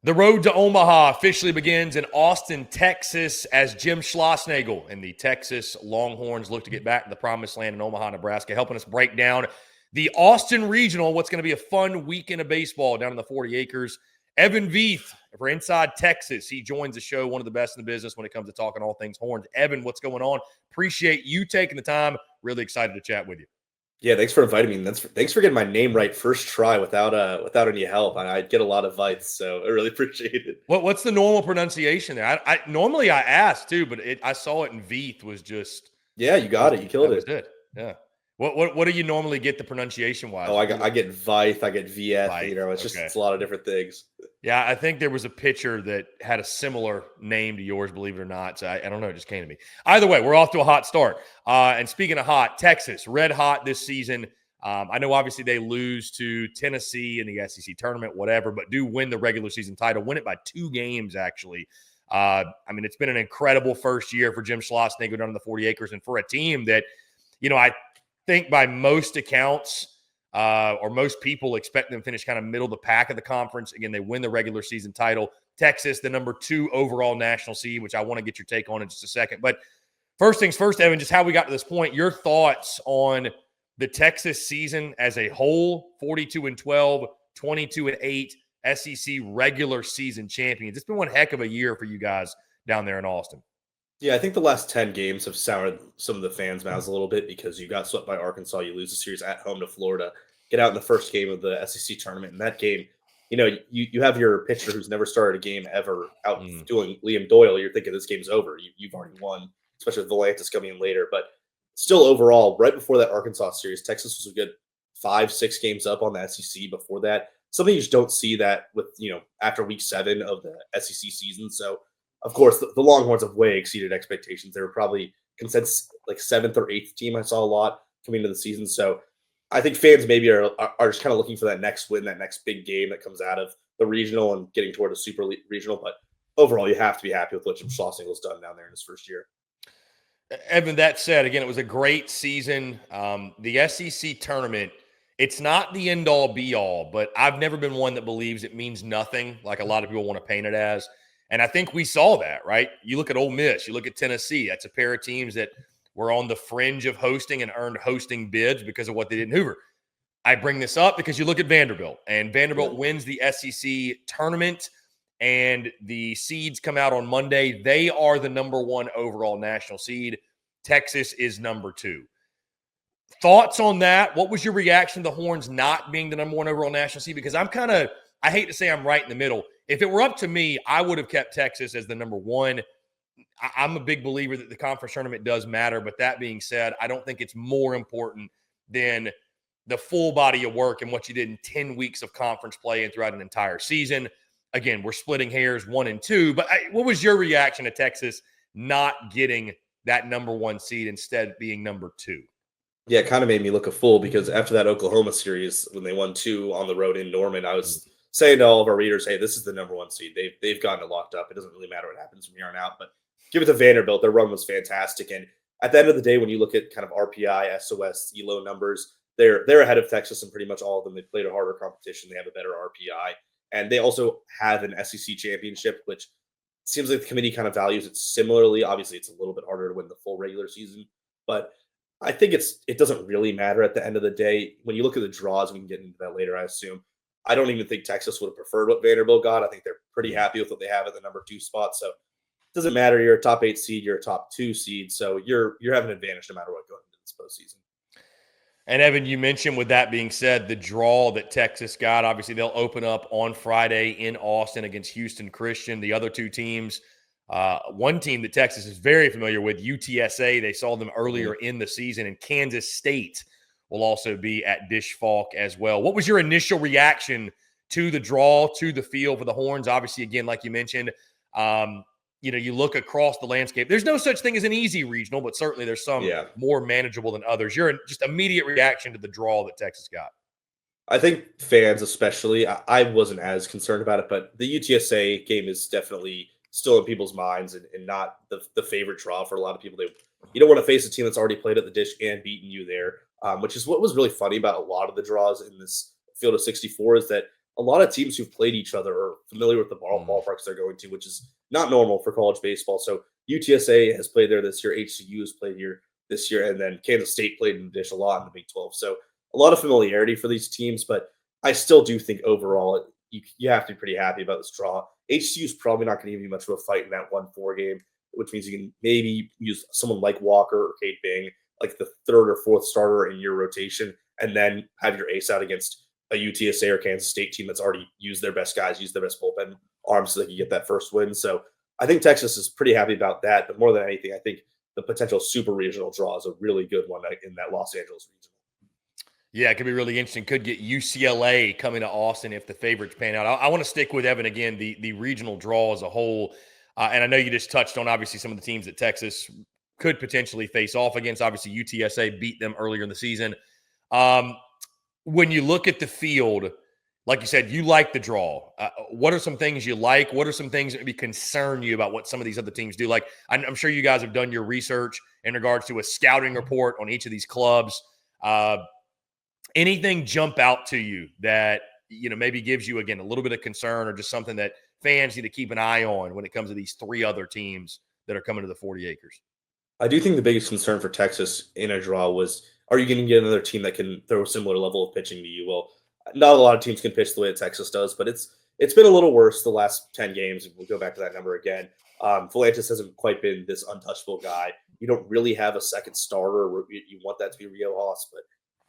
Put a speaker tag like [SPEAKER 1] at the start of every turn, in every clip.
[SPEAKER 1] The road to Omaha officially begins in Austin, Texas, as Jim Schlossnagle and the Texas Longhorns look to get back to the promised land in Omaha, Nebraska, helping us break down the Austin Regional, what's going to be a fun weekend of baseball down in the 40 acres. Evan Vieth for Inside Texas. He joins the show, one of the best in the business when it comes to talking all things horns. Evan, what's going on? Appreciate you taking the time. Really excited to chat with you.
[SPEAKER 2] Yeah, thanks for inviting me. Thanks for getting my name right first try without any help. I get a lot of Vieth, so I really appreciate it.
[SPEAKER 1] What's the normal pronunciation there? I normally I ask too, but I saw it in Vieth was just.
[SPEAKER 2] Yeah, you got it. You killed it.
[SPEAKER 1] That was it. Yeah. What do you normally get the pronunciation wise?
[SPEAKER 2] Oh, I get Vieth, I get Vieth.
[SPEAKER 1] Vieth,
[SPEAKER 2] It's a lot of different things.
[SPEAKER 1] Yeah, I think there was a pitcher that had a similar name to yours, believe it or not. So I don't know. It just came to me. Either way, we're off to a hot start. And speaking of hot, Texas, red hot this season. I know obviously they lose to Tennessee in the SEC tournament, whatever, but do win the regular season title, win it by 2 games, actually. It's been an incredible first year for Jim Schlossnagle down in the 40 acres and for a team that, I think by most accounts, or most people expect them to finish kind of middle of the pack of the conference. Again, they win the regular season title. Texas, the number 2 overall national seed, which I want to get your take on in just a second. But first things first, Evan, just how we got to this point, your thoughts on the Texas season as a whole, 42-12, 22-8, SEC regular season champions. It's been one heck of a year for you guys down there in Austin.
[SPEAKER 2] Yeah, I think the last 10 games have soured some of the fans' mouths a little bit because you got swept by Arkansas. You lose the series at home to Florida, get out in the first game of the SEC tournament. In that game, you have your pitcher who's never started a game ever out doing Liam Doyle. You're thinking this game's over. You've already won, especially with Vieth coming in later. But still, overall, right before that Arkansas series, Texas was a good 5-6 games up on the SEC before that. Something you just don't see that with, after week 7 of the SEC season. So, of course, the Longhorns have way exceeded expectations. They were probably consensus like 7th or 8th team. I saw a lot coming into the season. So I think fans maybe are just kind of looking for that next win, that next big game that comes out of the regional and getting toward a super regional. But overall, you have to be happy with what Jim Schlossnagle's done down there in his first year.
[SPEAKER 1] Evan, that said, again, it was a great season. The SEC tournament, it's not the end-all, be-all, but I've never been one that believes it means nothing like a lot of people want to paint it as. And I think we saw that, right? You look at Ole Miss, you look at Tennessee. That's a pair of teams that were on the fringe of hosting and earned hosting bids because of what they did in Hoover. I bring this up because you look at Vanderbilt, and Vanderbilt wins the SEC tournament, and the seeds come out on Monday. They are the number 1 overall national seed. Texas is number 2. Thoughts on that? What was your reaction to the Horns not being the number 1 overall national seed? Because I hate to say I'm right in the middle. If it were up to me, I would have kept Texas as the number 1. I'm a big believer that the conference tournament does matter. But that being said, I don't think it's more important than the full body of work and what you did in 10 weeks of conference play and throughout an entire season. Again, we're splitting hairs 1 and 2. But what was your reaction to Texas not getting that number 1 seed, instead being number 2?
[SPEAKER 2] Yeah, it kind of made me look a fool because after that Oklahoma series, when they won 2 on the road in Norman, I was saying to all of our readers, hey, this is the number 1 seed. They've gotten it locked up. It doesn't really matter what happens from here on out. But give it to Vanderbilt. Their run was fantastic. And at the end of the day, when you look at kind of RPI, SOS, ELO numbers, they're ahead of Texas in pretty much all of them. They played a harder competition. They have a better RPI. And they also have an SEC championship, which seems like the committee kind of values it similarly. Obviously, it's a little bit harder to win the full regular season. But I think it doesn't really matter at the end of the day. When you look at the draws, we can get into that later, I assume. I don't even think Texas would have preferred what Vanderbilt got. I think they're pretty happy with what they have at the number 2 spot. So it doesn't matter. You're a top 8 seed. You're a top 2 seed. So you're having an advantage no matter what going into this postseason.
[SPEAKER 1] And Evan, you mentioned, with that being said, the draw that Texas got. Obviously, they'll open up on Friday in Austin against Houston Christian. The other 2 teams, one team that Texas is very familiar with, UTSA. They saw them earlier in the season, and Kansas State will also be at Dish Falk as well. What was your initial reaction to the draw, to the field for the Horns? Obviously, again, like you mentioned, you look across the landscape. There's no such thing as an easy regional, but certainly there's some more manageable than others. Your just immediate reaction to the draw that Texas got.
[SPEAKER 2] I think fans especially, I wasn't as concerned about it, but the UTSA game is definitely still in people's minds and not the favorite draw for a lot of people. You don't want to face a team that's already played at the Dish and beaten you there, which is what was really funny about a lot of the draws in this field of 64 is that a lot of teams who've played each other are familiar with the ballparks they're going to, which is not normal for college baseball. So UTSA has played there this year, HCU has played here this year, and then Kansas State played in the dish a lot in the Big 12. So a lot of familiarity for these teams, but I still do think overall you have to be pretty happy about this draw. HCU is probably not going to give you much of a fight in that 1-4 game, which means you can maybe use someone like Walker or Cade Bing, like the third or fourth starter in your rotation, and then have your ace out against a UTSA or Kansas State team that's already used their best guys, used their best bullpen arms so they can get that first win. So I think Texas is pretty happy about that. But more than anything, I think the potential super regional draw is a really good one in that Los Angeles region.
[SPEAKER 1] Yeah, it could be really interesting. Could get UCLA coming to Austin if the favorites pan out. I want to stick with Evan again, the regional draw as a whole. And I know you just touched on, obviously, some of the teams that Texas could potentially face off against. Obviously, UTSA beat them earlier in the season. When you look at the field, like you said, you like the draw. What are some things you like? What are some things that maybe concern you about what some of these other teams do? Like, I'm sure you guys have done your research in regards to a scouting report on each of these clubs. Anything jump out to you that, maybe gives you, again, a little bit of concern or just something that fans need to keep an eye on when it comes to these three other teams that are coming to the 40 acres?
[SPEAKER 2] I do think the biggest concern for Texas in a draw was, are you going to get another team that can throw a similar level of pitching to you? Well, not a lot of teams can pitch the way that Texas does, but it's been a little worse the last 10 games. We'll go back to that number again. Volantis hasn't quite been this untouchable guy. You don't really have a second starter. You want that to be Rio Haas, but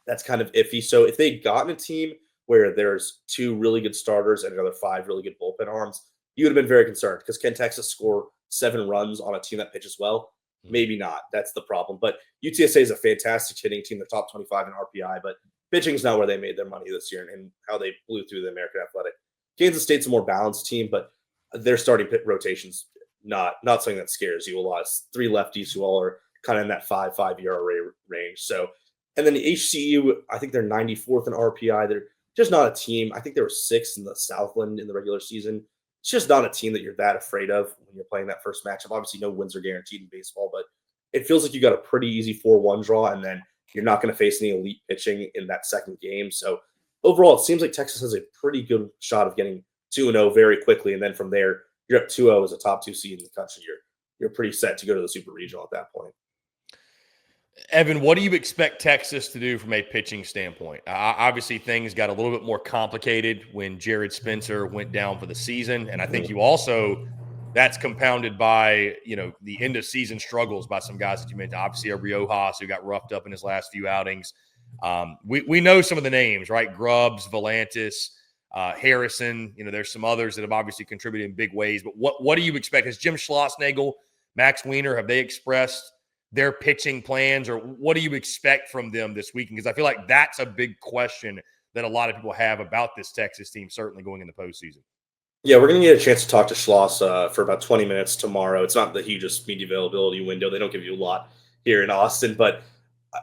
[SPEAKER 2] that's kind of iffy. So if they'd gotten a team where there's 2 really good starters and another 5 really good bullpen arms, you would have been very concerned, because can Texas score 7 runs on a team that pitches well? Maybe not. That's the problem. But UTSA is a fantastic hitting team. They're top 25 in RPI, but pitching is not where they made their money this year and how they blew through the American Athletic. Kansas State's a more balanced team, but their starting pit rotation's not something that scares you a lot. It's 3 lefties who all are kind of in that 5 ERA range. So, and then the HCU, I think they're 94th in RPI. They're just not a team. I think they were 6th in the Southland in the regular season. It's just not a team that you're that afraid of when you're playing that first matchup. Obviously, no wins are guaranteed in baseball, but it feels like you got a pretty easy 4-1 draw, and then you're not going to face any elite pitching in that second game. So overall, it seems like Texas has a pretty good shot of getting 2-0 very quickly, and then from there, you're up 2-0 as a top 2 seed in the country. You're pretty set to go to the Super Regional at that point.
[SPEAKER 1] Evan, what do you expect Texas to do from a pitching standpoint? Obviously, things got a little bit more complicated when Jared Spencer went down for the season. And I think you also, that's compounded by, the end of season struggles by some guys that you mentioned. Obviously, Riojas, who got roughed up in his last few outings. We know some of the names, right? Grubbs, Volantis, Harrison. There's some others that have obviously contributed in big ways. But what do you expect? Has Jim Schlossnagle, Max Weiner, have they expressed their pitching plans, or what do you expect from them this weekend? Because I feel like that's a big question that a lot of people have about this Texas team, certainly going in the postseason.
[SPEAKER 2] Yeah, we're going to get a chance to talk to Schloss for about 20 minutes tomorrow. It's not the hugest media availability window. They don't give you a lot here in Austin. But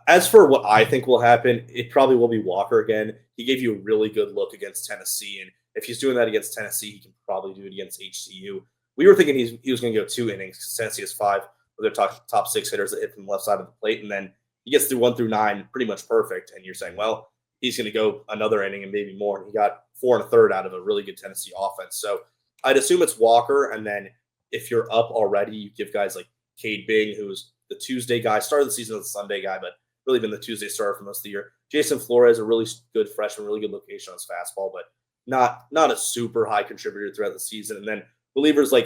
[SPEAKER 2] as for what I think will happen, it probably will be Walker again. He gave you a really good look against Tennessee. And if he's doing that against Tennessee, he can probably do it against HCU. We were thinking he was going to go 2 innings because Tennessee has 5 of their top 6 hitters that hit from the left side of the plate. And then he gets through 1 through 9 pretty much perfect. And you're saying, well, he's going to go another inning and maybe more. And he got 4 1/3 out of a really good Tennessee offense. So I'd assume it's Walker. And then if you're up already, you give guys like Cade Bing, who's the Tuesday guy, started the season as a Sunday guy, but really been the Tuesday starter for most of the year. Jason Flores, a really good freshman, really good location on his fastball, but not a super high contributor throughout the season. And then relievers like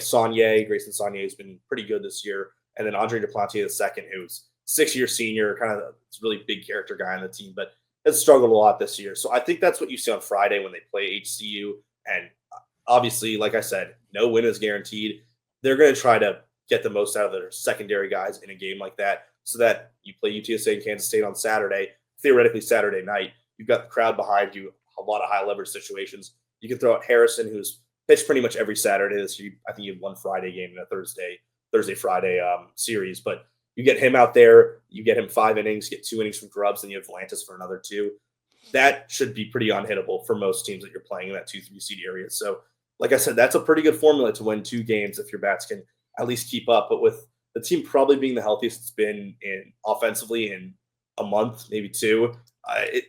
[SPEAKER 2] Grayson Saunier has been pretty good this year. And then Andre Duplantier II, who's 6-year senior, kind of a really big character guy on the team, but has struggled a lot this year. So I think that's what you see on Friday when they play HCU. And obviously, like I said, no win is guaranteed. They're going to try to get the most out of their secondary guys in a game like that so that you play UTSA and Kansas State on Saturday, theoretically Saturday night. You've got the crowd behind you, a lot of high leverage situations. You can throw out Harrison, who's pitched pretty much every Saturday this year. I think you have 1 Friday game and a Thursday-Friday series. But you get him out there, you get him 5 innings, get 2 innings from Grubbs, and you have Volantis for another 2. That should be pretty unhittable for most teams that you're playing in that 2-3 seed area. So, like I said, that's a pretty good formula to win 2 games if your bats can at least keep up. But with the team probably being the healthiest it's been in offensively in a month, maybe 2,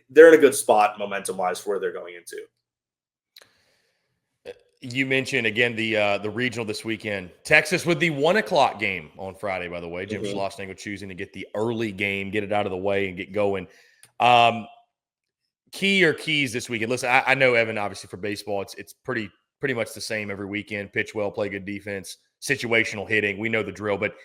[SPEAKER 2] they're in a good spot momentum-wise for where they're going into.
[SPEAKER 1] You mentioned again the regional this weekend. Texas with the 1:00 game on Friday, by the way. Jim Schlossnagle choosing to get the early game, get it out of the way, and get going. Key or keys this weekend? Listen, I know, Evan, obviously for baseball, it's pretty much the same every weekend. Pitch well, play good defense, situational hitting. We know the drill, but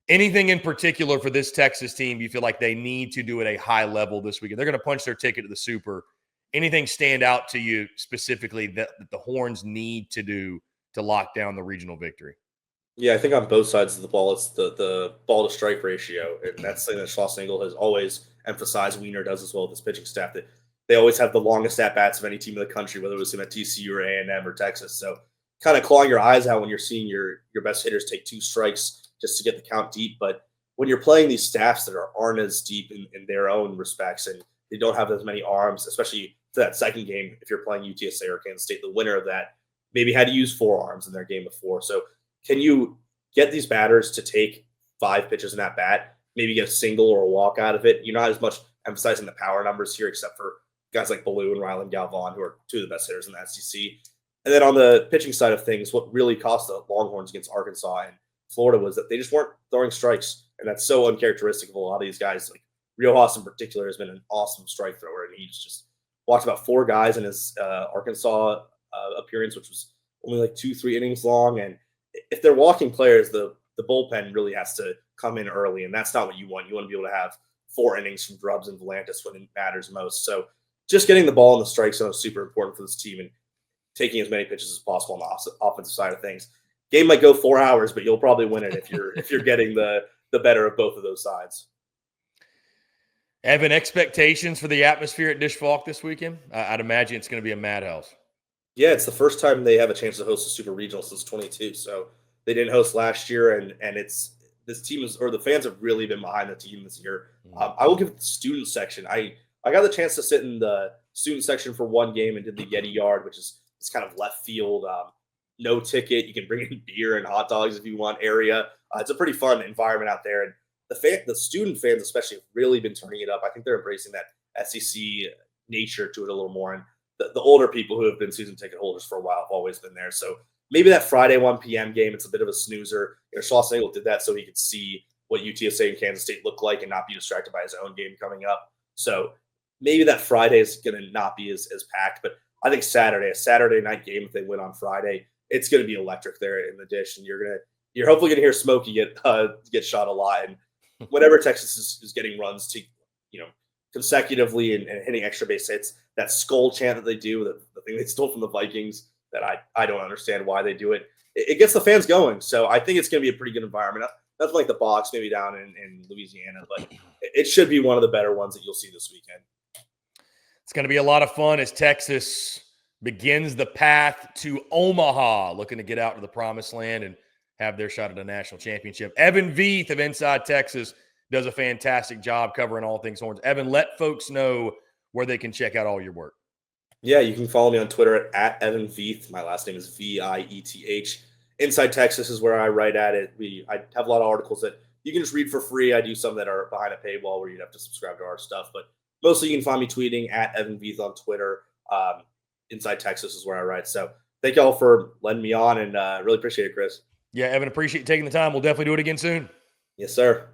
[SPEAKER 1] anything in particular for this Texas team you feel like they need to do at a high level this weekend? They're going to punch their ticket to the Super. Anything stand out to you specifically that the Horns need to do to lock down the regional victory?
[SPEAKER 2] Yeah, I think on both sides of the ball, it's the ball to strike ratio, and that's something that Schlossnagle has always emphasized. Wiener does as well with his pitching staff, that they always have the longest at bats of any team in the country, whether it was him at TCU or A&M or Texas. So, kind of clawing your eyes out when you're seeing your best hitters take 2 strikes just to get the count deep. But when you're playing these staffs that aren't as deep in their own respects, and they don't have as many arms, especially for that second game, if you're playing UTSA or Kansas State, the winner of that maybe had to use 4 arms in their game before. So can you get these batters to take 5 pitches in that bat, maybe get a single or a walk out of it? You're not as much emphasizing the power numbers here, except for guys like Ballou and Rylan Galvan, who are 2 of the best hitters in the SEC. And then on the pitching side of things, what really cost the Longhorns against Arkansas and Florida was that they just weren't throwing strikes. And that's so uncharacteristic of a lot of these guys. Like Riojas in particular has been an awesome strike thrower, and he's just walked about 4 guys in his Arkansas appearance, which was only like 2-3 innings long. And if they're walking players, the bullpen really has to come in early, and that's not what you want. You want to be able to have 4 innings from Drubbs and Volantis when it matters most. So just getting the ball in the strike zone is super important for this team, and taking as many pitches as possible on the offensive side of things. Game might go 4 hours, but you'll probably win it if you're getting the better of both of those sides.
[SPEAKER 1] Evan, expectations for the atmosphere at Dish Falk this weekend? I'd imagine it's going to be a madhouse.
[SPEAKER 2] Yeah, it's the first time they have a chance to host a Super Regional since 22. So they didn't host last year, and it's this team is, or the fans have really been behind the team this year. I will give it the student section. I got the chance to sit in the student section for one game and did the Yeti Yard, which is this kind of left field, no ticket. You can bring in beer and hot dogs if you want area. It's a pretty fun environment out there, and the student fans especially have really been turning it up. I think they're embracing that SEC nature to it a little more, and the older people who have been season ticket holders for a while have always been there. So maybe that Friday 1 p.m. game, it's a bit of a snoozer. Schlossnagle did that so he could see what UTSA and Kansas State look like and not be distracted by his own game coming up. So maybe that Friday is going to not be as packed, but I think a Saturday night game, if they win on Friday, it's going to be electric there in the Dish, and you're hopefully going to hear Smokey get shot a lot. And whenever Texas is getting runs to, consecutively and hitting extra base hits, that skull chant that they do, the thing they stole from the Vikings, that I don't understand why they do it. It gets the fans going. So I think it's going to be a pretty good environment. Nothing like the box maybe down in Louisiana, but it should be one of the better ones that you'll see this weekend.
[SPEAKER 1] It's going to be a lot of fun as Texas begins the path to Omaha, looking to get out to the promised land and have their shot at a national championship. Evan Vieth of Inside Texas does a fantastic job covering all things Horns. Evan, let folks know where they can check out all your work.
[SPEAKER 2] Yeah, you can follow me on Twitter at Evan Vieth. My last name is Vieth. Inside Texas is where I write at it. I have a lot of articles that you can just read for free. I do some that are behind a paywall where you'd have to subscribe to our stuff, but mostly you can find me tweeting at Evan Vieth on Twitter. Inside Texas is where I write. So thank y'all for letting me on, and really appreciate it, Chris.
[SPEAKER 1] Yeah, Evan, appreciate you taking the time. We'll definitely do it again soon.
[SPEAKER 2] Yes, sir.